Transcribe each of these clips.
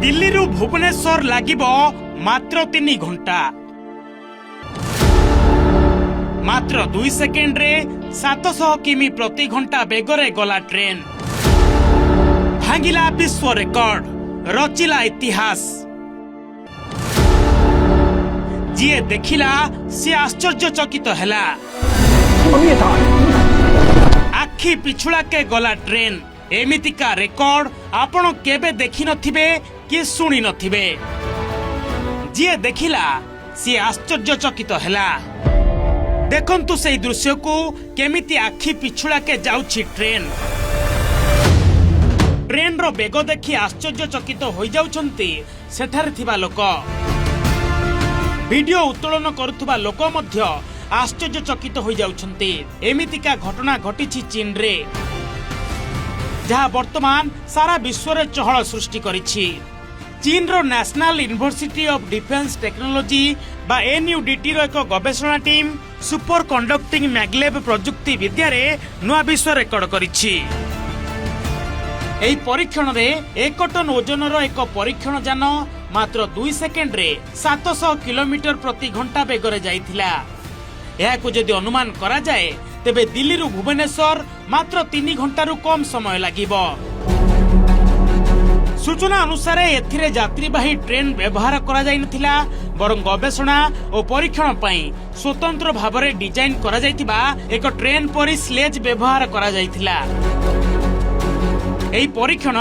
दिल्ली भुवनेश्वर लागिबो मात्र 3 घंटा। मात्र 2 सेकेंड रे 700 किमी प्रति घंटा बेगरे गला ट्रेन। भांगिला विश्व रेकर्ड, रचिला इतिहास। जिए देखिला सी आश्चर्यचकित हैला। आखि पिछुड़ा के गला ट्रेन। एमितिका रेकर्ड आपण केबे देखि नथिबे कि सुनी नथिबे। जिए देखिला सी आश्चर्यचकित हैला। देखंतु सेई दृश्य को केमिति आखि पिछुड़ा के जाउछि ट्रेन। ट्रेन रो बेग देखि आश्चर्यचकित होई जाउछंती सेठारे थिबा लोक। वीडियो उत्तोलन करुथुबा लोक मध्य आश्चर्यचकित होई जाउछंती। एमितिका घटना घटिछि चीन रे, जहाँ वर्तमान सारा विश्व रे चहल सृष्टि करिछि। चीन रो national university of defence technology बा एनयूडीटी रो एक गवेषणा टीम सुपर कंडक्टिंग मैग्लेव प्रजुक्ति विद्या रे नुआ विश्व रेकर्ड करिछि। एही परीक्षण रे 1 टन ओजन रो एक परीक्षण यान मात्र 2 सेकेंड रे 700 किलोमीटर प्रति घंटा बेगरे जाइथिला। एहाकु जदि अनुमान करा जाए तेबे दिल्ली रु भुवनेश्वर मात्र 3 घंटा रु कम समय लागिबो। सूचना अनुसार एथिरे यात्रीवाही ट्रेन व्यवहार करा जाय नथिला, बरं गवेषणा और परीक्षण पई स्वतंत्र भाबरे डिजाइन करा जायतिबा एक ट्रेन परि स्लेज व्यवहार करा जायतिला। एही परीक्षण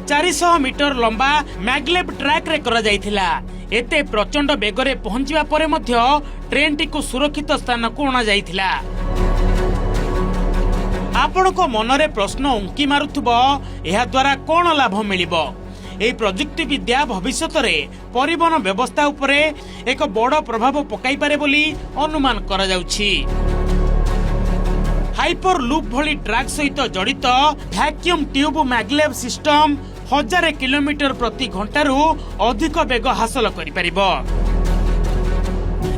400 मीटर लंबा मैग्लेव ट्रैक रे करा जायतिला। एते प्रचंड बेगरे पहुंचीबा परे मध्य ट्रेन टी को सुरक्षित स्थान को अणा जायतिला। आपण को मनरे प्रश्न उंकी मारुथबो, एहा द्वारा कोन लाभ मिलिबो? एही प्रजुक्ति विद्या भविष्यत रे परिवहन व्यवस्था उपरे एक बड़ प्रभाव पकाई पारे बोली अनुमान करा जाउछि। हाइपर लूप भली ट्रैक सहित जड़ित vacuum tube maglev system 1000 kilometre प्रति घंटा रु अधिक बेग हासिल करि परिबो।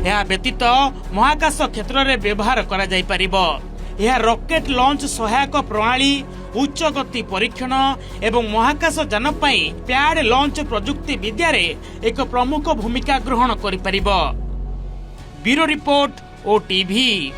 यह व्यतीत महाकाश क्षेत्र रे व्यवहार करा जाय परिबो। यह रॉकेट लॉन्च सहायक प्रणाली, उच्च गति परीक्षण एवं महाकाश यान पई प्याड लॉन्च प्रजुक्ति विद्या रे एक प्रमुख भूमिका ग्रहण करि परिबो। Bureau report, OTV.